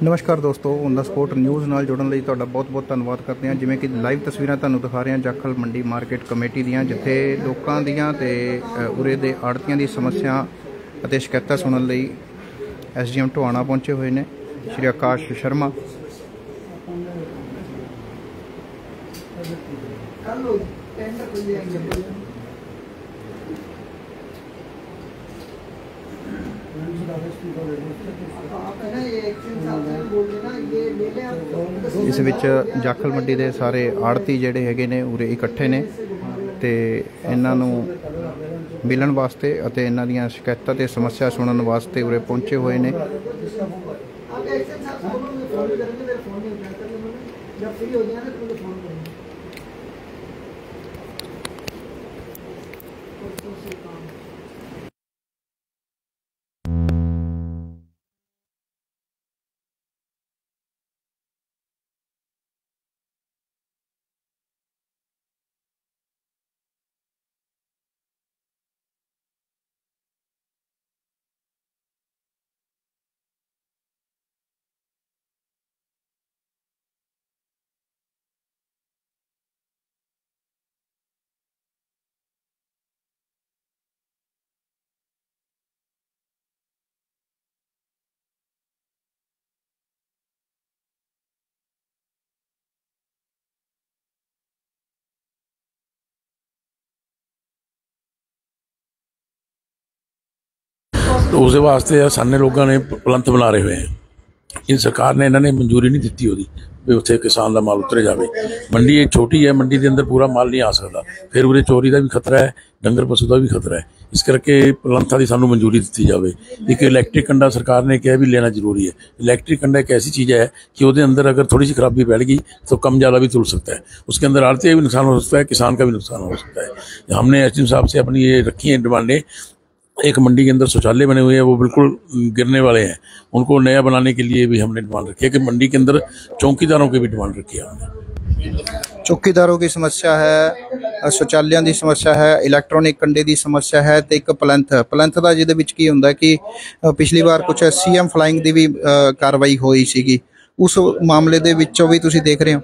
नमस्कार दोस्तों, on the spot news नाल जुड़न लई तुहाडा बहुत बहुत धन्नवाद करते हैं। जिवें कि लाइव तस्वीरां तुहानूं दिखा रहे हैं जाखल मंडी मार्केट कमेटी दियां, जिथे लोकां दियां ते उरे दे आड़तियां दी समस्या अते शिकायतां सुनन लई SDM ढोआणा पहुंचे हुए ने श्री आकाश शर्मा। इस विच जाखल मंडी के सारे आड़ती जिहड़े हैगे ने उरे इकट्ठे ने ते इन्हां नूं मिलन वास्ते अते इन्हां दीयां शिकायतां ते समस्या सुनन वास्ते उरे पहुंचे हुए ने। तो उस वास्ते सारे लोगों ने पलंथ बना रहे हुए हैं। इन सरकार ने इन्होंने मंजूरी नहीं दी होती भी उत्थे किसान का माल उतरे जाए। मंडी एक छोटी है, मंडी के अंदर पूरा माल नहीं आ सकता, फिर उरे चोरी का भी खतरा है, डंगर पशु का भी खतरा है। इस करके पलंथा की सानू मंजूरी दी जाए। एक इलैक्ट्रिक कंडा सरकार ने कहा भी लेना जरूरी है। इलैक्ट्रिक कंडा एक ऐसी चीज़ है कि वो अंदर अगर थोड़ी सी खराबी बैठ गई तो कम ज़्यादा भी तुल सकता है। उसके अंदर आड़ती का भी नुकसान हो सकता है, किसान का भी नुकसान हो सकता है। हमने SDM साहब से अपनी ये रखी हैं डिमांडें। एक मंडी के अंदर शौचालय बने हुए हैं, वो बिल्कुल गिरने वाले हैं, उनको नया बनाने के लिए भी हमने डिमांड रखी है। कि मंडी के अंदर चौकीदारों की भी डिमांड रखी है हमने। चौकीदारों की समस्या है, शौचालयों की समस्या है, इलैक्ट्रॉनिक कंडे की समस्या है, तो एक पलंथ का जिहदे विच की हुंदा कि पिछली बार कुछ CM फ्लाइंग की भी कार्रवाई हुई सीगी, उस मामले दे विचों भी तुसीं देख रहे हो?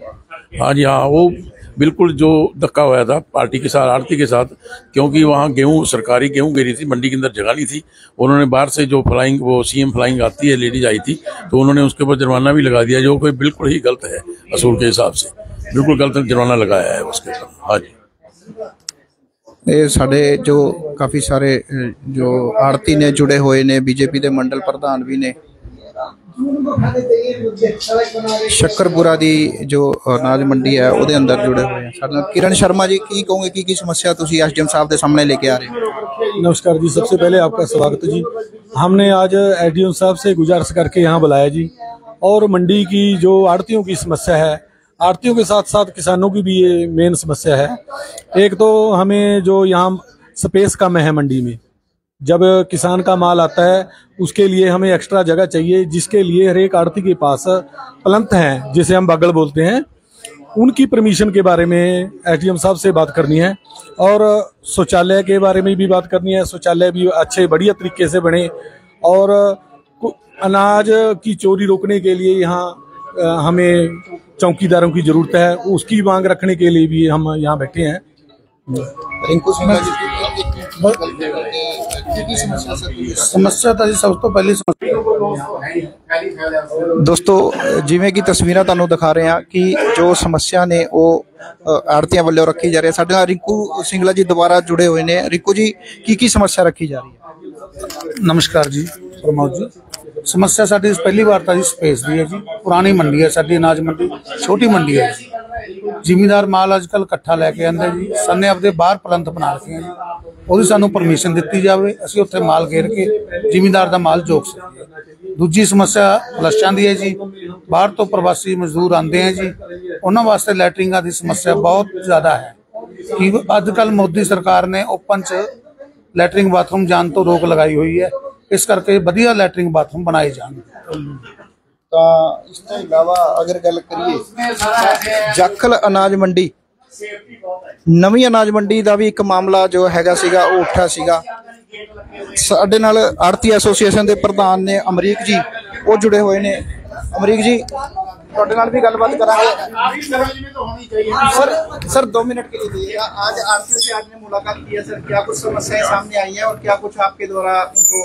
हाँ जी, हाँ, वो बिल्कुल जो धक्का हुआ था पार्टी के साथ, आड़ती के साथ, क्योंकि वहाँ गेहूँ, सरकारी गेहूँ गिरी थी, मंडी के अंदर जगह नहीं थी। उन्होंने बाहर से जो फ्लाइंग, वो CM फ्लाइंग आती है, लेडीज आई थी, तो उन्होंने उसके ऊपर जुर्माना भी लगा दिया, जो कोई बिल्कुल ही गलत है। असूल के हिसाब से बिल्कुल गलत जुर्माना लगाया है उसके ऊपर। हाँ जी, ये साढ़े जो काफ़ी सारे जो आड़ती ने जुड़े हुए ने, BJP के मंडल प्रधान भी ने, शक्करपुरा दी जो अनाज मंडी है वो अंदर जुड़े हुए हैं। साडे नाल किरण शर्मा जी, की कहोगे की समस्या तुसीं SDM साहब के सामने लेके आ रहे हो? नमस्कार जी, सबसे पहले आपका स्वागत है जी। हमने आज SDM साहब से गुजारिश करके यहाँ बुलाया जी, और मंडी की जो आड़तियों की समस्या है, आड़तियों के साथ साथ किसानों की भी ये मेन समस्या है। एक तो हमें जो यहाँ स्पेस कम है मंडी में, जब किसान का माल आता है उसके लिए हमें एक्स्ट्रा जगह चाहिए, जिसके लिए हर एक आड़ती के पास पलंथ हैं, जिसे हम बागड़ बोलते हैं, उनकी परमिशन के बारे में SDM साहब से बात करनी है, और शौचालय के बारे में भी बात करनी है। शौचालय भी अच्छे बढ़िया तरीके से बने, और अनाज की चोरी रोकने के लिए यहाँ हमें चौकीदारों की जरूरत है, उसकी मांग रखने के लिए भी हम यहाँ बैठे हैं। रिंकू सिंह जी, समस्या तो सब तो पहले दोस्तों जिवें कि तस्वीरां तुहानूं दिखा रहे हैं कि जो समस्या ने वो आड़तियां वालों रखी जा रही है। साडे नाल रिंकू सिंगला जी दोबारा जुड़े हुए ने। रिंकू जी, की समस्या रखी जा रही है? नमस्कार जी, प्रमोद जी। समस्या साडी पहली बार तो जी स्पेस दी है जी। पुरानी मंडी है साडी, अनाज मंडी छोटी मंडी है जी। जिमीदार माल अजकल इकट्ठा लैके आंदे जी, साने आपदे बाहर पलंथ बना रखे हैं जी, ਉਹਦੀ ਸਾਨੂੰ परमिशन दी जाए, ਅਸੀਂ ਉੱਥੇ माल घेर के जिमीदार का माल जोक सकीए। दूजी समस्या फ्लशां दी है जी, बाहर तो प्रवासी मजदूर आते हैं जी, उन्होंने वास्ते लैटरिंगां की समस्या बहुत ज़्यादा है कि अजकल मोदी सरकार ने ओपन च लैटरिंग बाथरूम जाने तो रोक लगाई हुई है, इस करके वधिया लैटरिंग बाथरूम बनाए जान। इस तो इलावा अगर गल करिए जाखल अनाज मंडी, नवी अनाज मंडी का भी एक मामला जो हैगा सीगा वो उठा सीगा ਸਾਡੇ ਨਾਲ ਆੜਤੀ ਐਸੋਸੀਏਸ਼ਨ ਦੇ ਪ੍ਰਧਾਨ ਨੇ ਅਮਰੀਕ ਜੀ, ਉਹ जुड़े हुए ने। अमरीक जी, ਤੁਹਾਡੇ ਨਾਲ भी गलबात करांगे। सर 2 मिनट के लिए दीजिएगा। आज आड़तियों से आपने मुलाकात की है सर, क्या कुछ समस्याएं सामने आई हैं और क्या कुछ आपके द्वारा उनको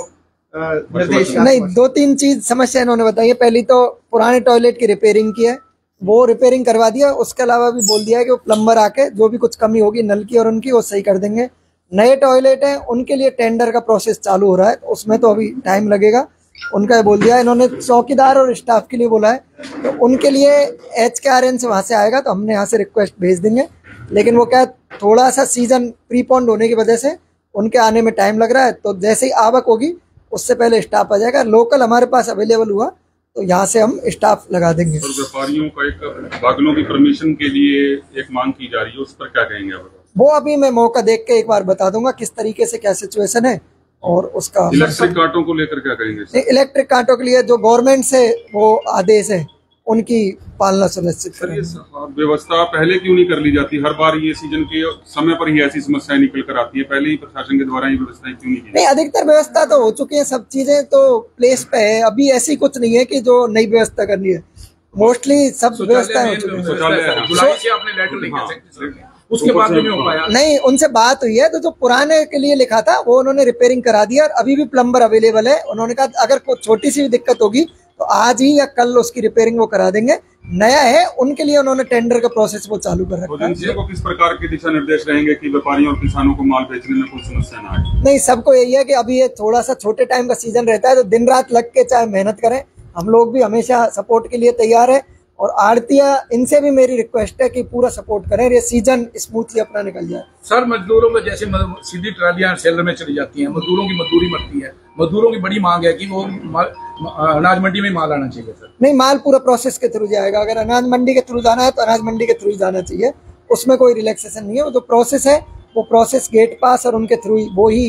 निर्देश? नहीं, 2-3 चीज समस्या इन्होंने बताई है। पहली तो पुराने टॉयलेट की रिपेयरिंग की है, वो रिपेयरिंग करवा दिया। उसके अलावा भी बोल दिया है कि वो प्लम्बर आके जो भी कुछ कमी होगी नल की और उनकी, वो सही कर देंगे। नए टॉयलेट हैं, उनके लिए टेंडर का प्रोसेस चालू हो रहा है, उसमें तो अभी टाइम लगेगा। उनका बोल दिया इन्होंने, चौकीदार और स्टाफ के लिए बोला है, तो उनके लिए HKRN से वहाँ से आएगा, तो हमने यहाँ से रिक्वेस्ट भेज देंगे। लेकिन वो क्या, थोड़ा सा सीजन प्रीपोन्ड होने की वजह से उनके आने में टाइम लग रहा है, तो जैसे ही आवक होगी उससे पहले स्टाफ आ जाएगा। लोकल हमारे पास अवेलेबल हुआ तो यहाँ से हम स्टाफ लगा देंगे। और व्यापारियों का एक बागलों की परमिशन के लिए एक मांग की जा रही है, उस पर क्या कहेंगे आप? वो अभी मैं मौका देख के एक बार बता दूंगा किस तरीके से क्या सिचुएशन है और उसका। इलेक्ट्रिक कांटों को लेकर क्या कहेंगे? इलेक्ट्रिक कांटों के लिए जो गवर्नमेंट से वो आदेश है उनकी पालना सुनिश्चित करें। व्यवस्था पहले क्यों नहीं कर ली जाती? हर बार ये सीजन के समय पर ही ऐसी समस्याएं निकल कर आती है, पहले ही प्रशासन के द्वारा ये व्यवस्थाएं क्यों नहीं की? नहीं, अधिकतर व्यवस्था तो हो चुकी है, सब चीजें तो प्लेस पे है। अभी ऐसी कुछ नहीं है कि जो नई व्यवस्था करनी है, मोस्टली सब व्यवस्था हो चुकी है। उसके बाद नहीं हो पाया। नहीं, उनसे बात हुई है, तो जो पुराने के लिए लिखा था वो उन्होंने रिपेयरिंग करा दिया और अभी भी प्लम्बर अवेलेबल है। उन्होंने कहा अगर कोई छोटी सी भी दिक्कत होगी तो आज ही या कल उसकी रिपेयरिंग वो करा देंगे। नया है, उनके लिए उन्होंने टेंडर का प्रोसेस वो चालू कर रखा है। को किस प्रकार के दिशा निर्देश रहेंगे कि व्यापारियों और किसानों को माल बेचने में कोई समस्या न आए? नहीं, सबको यही है कि अभी ये थोड़ा सा छोटे टाइम का सीजन रहता है, तो दिन रात लग के चाहे मेहनत करें, हम लोग भी हमेशा सपोर्ट के लिए तैयार है। और आड़तिया, इनसे भी मेरी रिक्वेस्ट है कि पूरा सपोर्ट करें, ये सीजन स्मूथली अपना निकल जाए। सर, मजदूरों में जैसे सीधी ट्रालियां सेलर में चली जाती हैं, मजदूरों की मजदूरी मरती है। मजदूरों की बड़ी मांग है कि वो अनाज मंडी में माल आना चाहिए। सर नहीं, माल पूरा प्रोसेस के थ्रू जाएगा। अगर अनाज मंडी के थ्रू जाना है तो अनाज मंडी के थ्रू ही जाना चाहिए, उसमें कोई रिलैक्सेशन नहीं है। वो जो प्रोसेस है वो प्रोसेस गेट पास और उनके थ्रू वो ही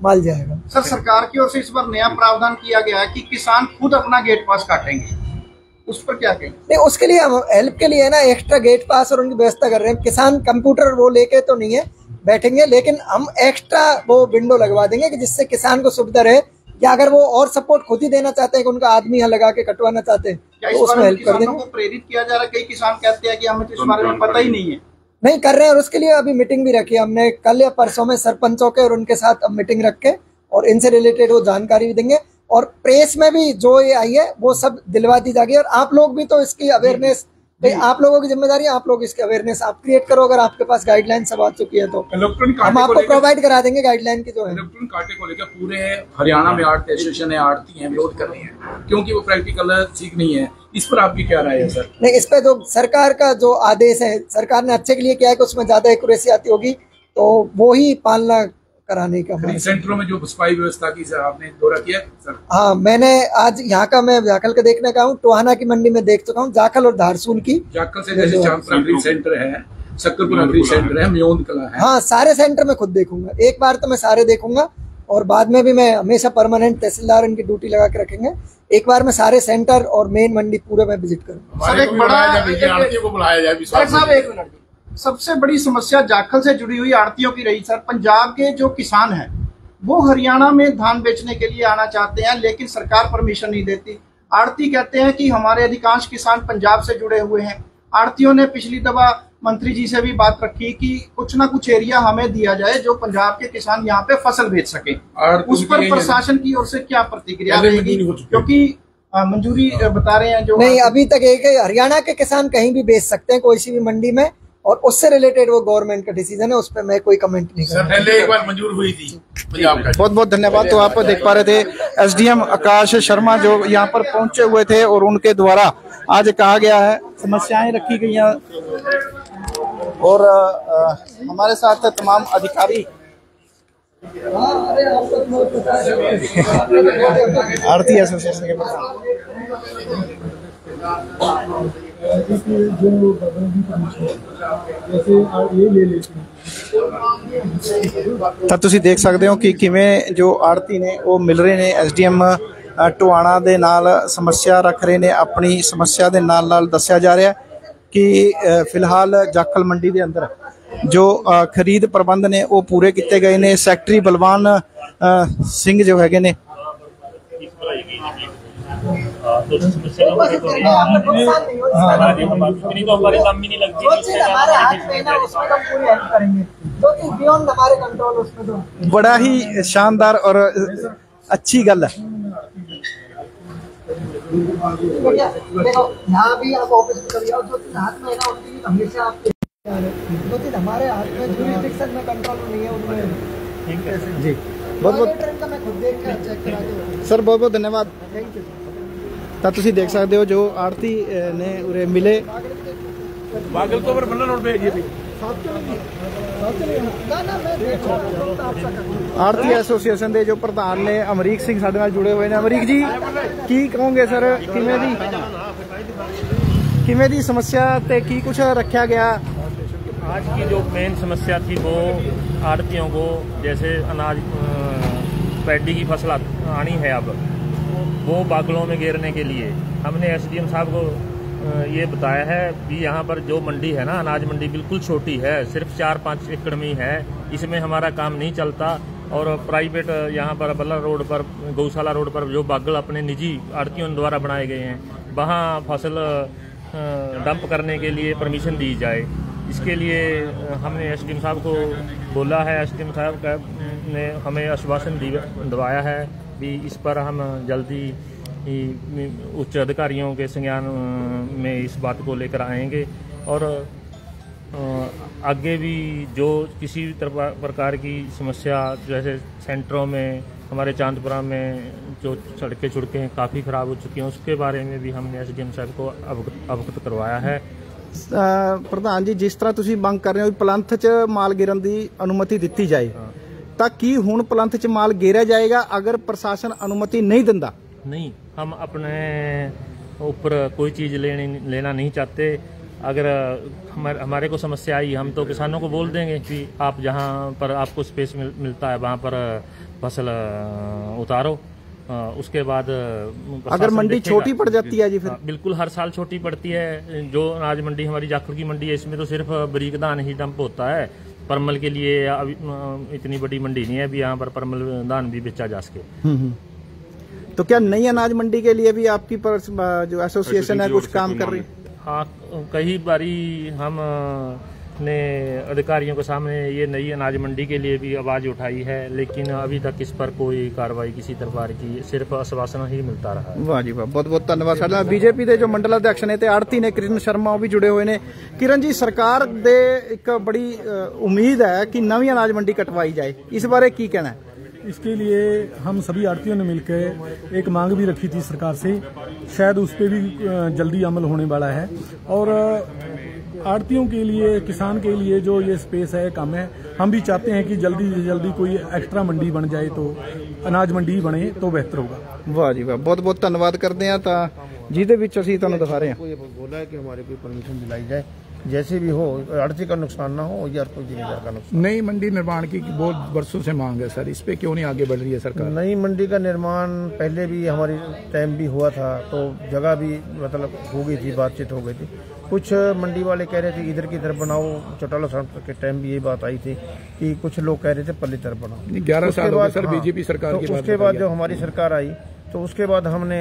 माल जाएगा। सर, सरकार की ओर से इस बार नया प्रावधान किया गया है कि किसान खुद अपना गेट पास काटेंगे, उस पर क्या कहें? नहीं, उसके लिए हम हेल्प के लिए है ना, एक्स्ट्रा गेट पास और उनकी व्यवस्था कर रहे हैं। किसान कंप्यूटर वो लेके तो नहीं है बैठेंगे, लेकिन हम एक्स्ट्रा वो विंडो लगवा देंगे कि जिससे किसान को सुविधा रहे, या अगर वो और सपोर्ट खुद ही देना चाहते हैं कि उनका आदमी यहाँ लगा के कटवाना चाहते हैं तो उसमें हेल्प कर देंगे। प्रेरित किया जा रहा है, कई किसान कहते हैं कि हमें तो इस बारे में पता ही नहीं है। नहीं कर रहे हैं, और उसके लिए अभी मीटिंग भी रखी है हमने, कल या परसों में सरपंचों के और उनके साथ मीटिंग रख के और इनसे रिलेटेड वो जानकारी भी देंगे। और प्रेस में भी जो ये आई है वो सब दिलवा दी जाएगी। और आप लोग भी तो इसकी अवेयरनेस, आप लोगों की जिम्मेदारी है, आप लोग इसकी अवेयरनेस आप क्रिएट करो। अगर आपके पास गाइडलाइन सब आ चुकी है तो हम आपको प्रोवाइड करा देंगे गाइडलाइन की जो है। इलेक्ट्रॉनिक कांटे को लेकर पूरे हरियाणा में आड़ती एसोसिएशन है, आड़ती हैं, विरोध कर रही हैं क्योंकि वो प्रैक्टिकल ठीक नहीं है। इस पर आपकी क्या राय है सर? नहीं, इस पे जो सरकार का जो आदेश है, सरकार ने अच्छे के लिए किया है कि उसमें ज्यादा एक्यूरेसी आती होगी तो वो ही पालना कराने का। सेंटरों में जो सफाई व्यवस्था की सर आपने दौरा किया सर? हाँ, मैंने आज यहाँ का, मैं जाखल का देखने का हूँ, टोहाना की मंडी में देख चुका हूँ, जाखल और धारसूल की। जाखल से जैसे चांदपुर सेंटर है, सक्करपुर अग्री सेंटर है, म्योंद कला है। हाँ, सारे सेंटर में खुद देखूंगा, एक बार तो मैं सारे देखूंगा और बाद में भी मैं हमेशा परमानेंट तहसीलदार इनकी ड्यूटी लगा के रखेंगे। एक बार मैं सारे सेंटर और मेन मंडी पूरे में विजिट करूंगा। सबसे बड़ी समस्या जाखल से जुड़ी हुई आड़तियों की रही सर। पंजाब के जो किसान हैं वो हरियाणा में धान बेचने के लिए आना चाहते हैं, लेकिन सरकार परमिशन नहीं देती। आड़ती कहते हैं कि हमारे अधिकांश किसान पंजाब से जुड़े हुए हैं। आड़तियों ने पिछली दफा मंत्री जी से भी बात रखी कि कुछ ना कुछ एरिया हमें दिया जाए जो पंजाब के किसान यहाँ पे फसल बेच सके। उस पर प्रशासन की ओर से क्या प्रतिक्रिया रहेगी? क्योंकि मंजूरी बता रहे हैं जो नहीं, अभी तक एक हरियाणा के किसान कहीं भी बेच सकते हैं कोई सी भी मंडी में, और उससे रिलेटेड वो गवर्नमेंट का डिसीजन है, उस पर मैं कोई कमेंट नहीं कर। पहले एक बार मंजूर हुई थी। बहुत बहुत धन्यवाद। तो आप देख पा रहे थे एसडीएम आकाश शर्मा जो यहाँ पर पहुंचे हुए थे और उनके द्वारा आज कहा गया है, समस्याएं रखी गई हैं और हमारे साथ तमाम अधिकारी आड़ती एसोसिएशन के ਤਾਂ ਤੁਸੀਂ ਦੇਖ ਸਕਦੇ ਹੋ ਕਿ ਕਿਵੇਂ ਜੋ ਆੜਤੀ ਨੇ ਉਹ ਮਿਲ ਰਹੇ ਨੇ ਐਸਡੀਐਮ ਟੋਹਾਣਾ ਦੇ ਨਾਲ, ਸਮੱਸਿਆ ਰੱਖ ਰਹੇ ਨੇ। ਆਪਣੀ ਸਮੱਸਿਆ ਦੇ ਨਾਲ ਨਾਲ ਦੱਸਿਆ ਜਾ ਰਿਹਾ ਕਿ ਫਿਲਹਾਲ ਜਾਖਲ ਮੰਡੀ ਦੇ ਅੰਦਰ जो खरीद प्रबंध ने वो पूरे किए गए ने। सैकटरी बलवान सिंह जो है ने बड़ा ही शानदार और अच्छी गल है। देखो यहाँ भी आप ऑफिस में करिए और जो हाथ में है ना उसकी हमेशा आप जो चीज हमारे हाथ में जुरिसडिक्शन में कंट्रोल नहीं है उनमें। ठीक है जी, बहुत बहुत मैं खुद देख के चेक करा दूं सर, बहुत बहुत धन्यवाद। Thank you. ਤਾਂ ਤੁਸੀਂ ਦੇਖ ਸਕਦੇ ਹੋ ਜੋ ਆੜਤੀ ਨੇ ਉਰੇ ਮਿਲੇ ਬਾਗਲ ਤੋਂ ਪਰ ਬੰਨਣ ਰੋਡ ਭੇਜੀਏ ਵੀ ਆੜਤੀ ਐਸੋਸੀਏਸ਼ਨ ਦੇ ਜੋ ਪ੍ਰਧਾਨ ਨੇ ਅਮਰੀਕ ਸਿੰਘ ਸਾਡੇ ਨਾਲ ਜੁੜੇ ਹੋਏ ਨੇ। ਅਮਰੀਕ ਜੀ ਕੀ ਕਹੋਗੇ ਸਰ, ਕਿਵੇਂ ਦੀ ਸਮੱਸਿਆ ਤੇ ਕੀ ਕੁਝ ਰੱਖਿਆ गया? आज की जो मेन समस्या थी वो आड़तियों को जैसे अनाज पैडी की फसल आनी है अब वो बागलों में घेरने के लिए हमने एसडीएम साहब को ये बताया है कि यहाँ पर जो मंडी है ना, अनाज मंडी बिल्कुल छोटी है, सिर्फ 4-5 एकड़ में है, इसमें हमारा काम नहीं चलता। और प्राइवेट यहाँ पर बल्ला रोड पर, गौशाला रोड पर जो बागल अपने निजी आड़तियों द्वारा बनाए गए हैं वहाँ फसल डंप करने के लिए परमिशन दी जाए। इसके लिए हमने एसडीएम साहब को बोला है। एसडीएम साहब ने हमें आश्वासन दिलवाया है कि इस पर हम जल्दी ही उच्च अधिकारियों के संज्ञान में इस बात को लेकर आएंगे और आगे भी जो किसी भी प्रकार की समस्या, जैसे सेंटरों में हमारे चांदपुरा में जो सड़कें काफ़ी ख़राब हो चुकी हैं, उसके बारे में भी हमने एसडीएम साहब को अवगत करवाया है। प्रधान जी, जिस तरह तुसी मांग कर रहे हो पलंथ च माल गिरन की अनुमति दी जाए, ਤਾਂ ਕੀ ਹੁਣ ਪਲੰਥ ਚ ਮਾਲ ਗੇਰਿਆ ਜਾਏਗਾ अगर प्रशासन अनुमति नहीं दिंदा? नहीं, हम अपने ऊपर कोई चीज़ लेना नहीं चाहते। अगर हमारे को समस्या आई हम तो किसानों को बोल देंगे कि आप जहाँ पर आपको स्पेस मिलता है वहाँ पर फसल उतारो। उसके बाद अगर मंडी छोटी पड़ जाती है जी फिर? बिल्कुल, हर साल छोटी पड़ती है। जो अनाज मंडी हमारी जाखड़ की मंडी है इसमें तो सिर्फ बरीक धान ही डंप होता है। परमल के लिए अभी इतनी बड़ी मंडी नहीं है, अभी यहाँ पर परमल धान भी बेचा जा सके। तो क्या नई अनाज मंडी के लिए भी आपकी जो एसोसिएशन है कुछ काम कर रही है? हाँ, कई बारी हमने अधिकारियों के सामने ये नई अनाज मंडी के लिए भी आवाज़ उठाई है, लेकिन अभी तक इस पर कोई कार्रवाई किसी प्रकार की, सिर्फ आश्वासन ही मिलता रहा। वाह जी वाह, बहुत बहुत धन्यवाद। साडा बीजेपी के जो मंडल अध्यक्ष ने ते आड़ती ने किरण शर्मा वो भी जुड़े हुए ने। किरण जी, सरकार दे एक बड़ी उम्मीद है कि नवी अनाज मंडी कटवाई जाए, इस बारे की कहना है? इसके लिए हम सभी आड़तियों ने मिलकर एक मांग भी रखी थी सरकार से, शायद उस पर भी जल्दी अमल होने वाला है। और आड़तियों के लिए, किसान के लिए जो ये स्पेस है कम है, हम भी चाहते हैं कि जल्दी से जल्दी कोई एक्स्ट्रा मंडी बन जाए, तो अनाज मंडी बने तो बेहतर होगा। वाह जी वाह, बहुत बहुत धन्यवाद करते हैं। तो ਜਿਹਦੇ ਵਿੱਚ ਅਸੀਂ ਤੁਹਾਨੂੰ दिखा रहे हैं बोला है कि हमारे को परमिशन दिलाई जाए, जैसे भी हो, आड़ती का नुकसान ना हो या कोई जिम्मेदार का नुकसान। नई मंडी निर्माण की बहुत वर्षों से मांग है सर, इस पे क्यों नहीं आगे बढ़ रही है सरकार? नई मंडी का निर्माण पहले भी हमारी टाइम भी हुआ था, तो जगह भी मतलब हो गई थी, बातचीत हो गई थी। कुछ मंडी वाले कह रहे थे इधर की तरफ बनाओ, चौटाला सड़क के टाइम भी यही बात आई थी कि कुछ लोग कह रहे थे पल्ली तरफ बनाओ। 11 साल हो गए सर बीजेपी सरकार की। उसके बाद जो हमारी सरकार आई तो उसके बाद हमने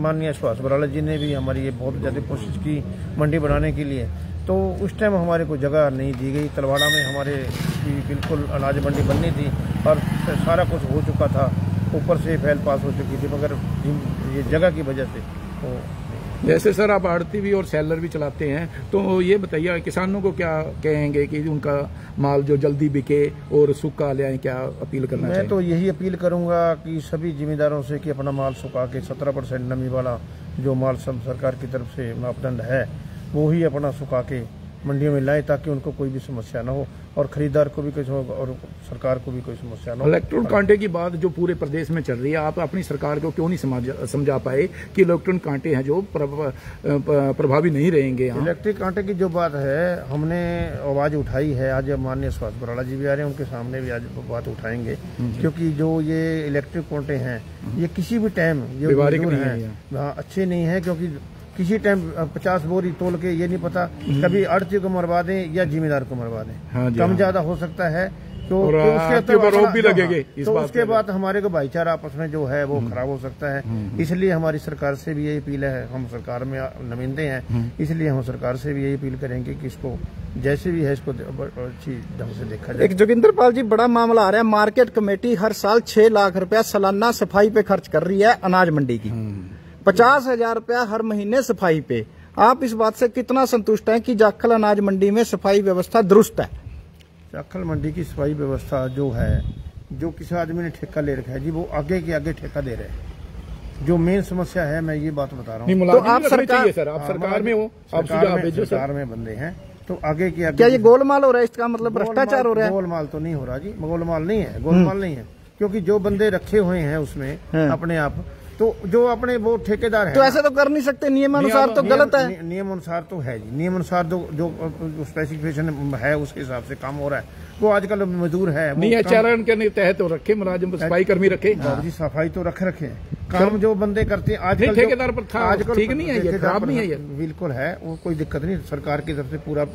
माननीय सुभाष बराला जी ने भी हमारी ये बहुत ज़्यादा कोशिश की मंडी बनाने के लिए, तो उस टाइम हमारे को जगह नहीं दी गई। तलवाड़ा में हमारे बिल्कुल अनाज मंडी बननी थी और सारा कुछ हो चुका था, ऊपर से फैल पास हो चुकी थी, मगर ये जगह की वजह से तो जैसे सर आप आड़ती भी और सेलर भी चलाते हैं, तो ये बताइए किसानों को क्या कहेंगे कि उनका माल जो जल्दी बिके और सूखा ले आए, क्या अपील करना चाहिए? मैं तो यही अपील करूंगा कि सभी जिम्मेदारों से कि अपना माल सुखा के 17% नमी वाला जो माल सब सरकार की तरफ से मापदंड है वो ही अपना सुखा के मंडियों में लाए, ताकि उनको कोई भी समस्या न हो और खरीदार को भी कुछ हो और सरकार को भी कोई समस्या न हो। इलेक्ट्रॉन कांटे की बात जो पूरे प्रदेश में चल रही है, आप अपनी सरकार को क्यों नहीं समझा पाए कि इलेक्ट्रॉन कांटे हैं जो प्रभावी नहीं रहेंगे? इलेक्ट्रिक कांटे की जो बात है हमने आवाज उठाई है, आज माननीय सुभाष बराला जी भी आ रहे हैं, उनके सामने भी आज बात उठाएंगे, क्योंकि जो ये इलेक्ट्रिक कांटे हैं ये किसी भी टाइम ये अच्छे नहीं है, क्योंकि किसी टाइम 50 बोरी तोल के ये नहीं पता, कभी आड़ती को मरवा दें या जिम्मेदार को मरवा दें। हाँ जी, कम हाँ। ज्यादा हो सकता है तो उसके ऊपर रोक भी लगेगी इस तो बात उसके बाद हमारे को भाईचारा आपस में जो है वो खराब हो सकता है। इसलिए हमारी सरकार से भी यही अपील है, हम सरकार में नुमाइंदे हैं, इसलिए हम सरकार से भी यही अपील करेंगे कि इसको जैसे भी है इसको अच्छी ढंग से देखा जाए। एक जोगिंदर पाल जी, बड़ा मामला आ रहा है, मार्केट कमेटी हर साल 6 लाख रुपया सालाना सफाई पे खर्च कर रही है अनाज मंडी की, 50,000 रुपया हर महीने सफाई पे। आप इस बात से कितना संतुष्ट हैं कि जाखल अनाज मंडी में सफाई व्यवस्था दुरुस्त है? जाखल मंडी की सफाई व्यवस्था जो है, जो किसी आदमी ने ठेका ले रखा है जी, वो आगे के आगे ठेका दे रहे हैं। जो मेन समस्या है, मैं ये बात बता रहा हूँ, तो आप सरकार, सर आप सरकार में हो, आप सुझाव भेजो। सरकार में बंदे हैं तो आगे की आगे। क्या ये गोलमाल हो रहा है? इसका मतलब भ्रष्टाचार हो रहा है? गोलमाल तो नहीं हो रहा जी, गोलमाल नहीं है, गोलमाल नहीं है, क्योंकि जो बंदे रखे हुए हैं उसमें अपने आप, तो जो अपने वो ठेकेदार है, तो ऐसे तो कर नहीं सकते, नियमानुसार तो गलत है। नियमानुसार तो है जी, नियमानुसार जो स्पेसिफिकेशन है उसके हिसाब से काम हो रहा है। वो आजकल मजदूर है, नहीं चरण के तहत तो रखे मुलाजिम, सफाई कर्मी रखे जी, सफाई तो रखे काम जो बंदे करते हैं आजकल ठेकेदार पर था, आजकल ठीक नहीं है, ये खराब नहीं है, ये बिल्कुल है, वो कोई दिक्कत नहीं, सरकार की तरफ से पूरा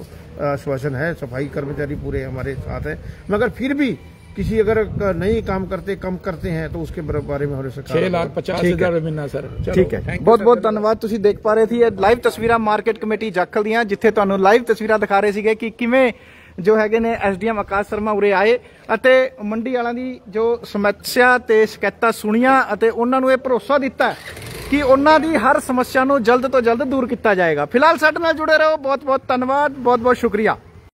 आश्वासन है, सफाई कर्मचारी पूरे हमारे साथ है। मगर फिर भी किसी अगर नहीं काम करते, कम करते हैं तो उसके बारे में हमारे सरकार 6,50,000 मिलना सर। ठीक है, बहुत बहुत ਧੰਨਵਾਦ। ਤੁਸੀਂ ਦੇਖ ਪਾ ਰਹੇ ਸੀ ਇਹ ਲਾਈਵ ਤਸਵੀਰਾਂ ਮਾਰਕੀਟ ਕਮੇਟੀ ਜਾਖਲ ਦੀਆਂ, ਜਿੱਥੇ ਤੁਹਾਨੂੰ ਲਾਈਵ ਤਸਵੀਰਾਂ ਦਿਖਾ ਰਹੇ ਸੀਗੇ ਕਿ ਕਿਵੇਂ ਜੋ ਹੈਗੇ ਨੇ ਐਸਡੀਐਮ ਆਕਾਸ਼ ਸ਼ਰਮਾ ਉਰੇ ਆਏ ਅਤੇ ਮੰਡੀ ਵਾਲਿਆਂ ਦੀ ਜੋ ਸਮੱਸਿਆ ਤੇ ਸ਼ਿਕਾਇਤਾਂ ਸੁਣੀਆਂ ਅਤੇ ਉਹਨਾਂ ਨੂੰ ਇਹ ਭਰੋਸਾ ਦਿੱਤਾ ਕਿ ਉਹਨਾਂ ਦੀ ਹਰ ਸਮੱਸਿਆ ਨੂੰ ਜਲਦ ਤੋਂ ਜਲਦ ਦੂਰ ਕੀਤਾ ਜਾਏਗਾ। ਫਿਲਹਾਲ ਸਾਡੇ ਨਾਲ ਜੁੜੇ ਰਹੋ। ਬਹੁਤ ਬਹੁਤ ਧੰਨਵਾਦ, ਬਹੁਤ ਬਹੁਤ ਸ਼ੁਕਰੀਆ।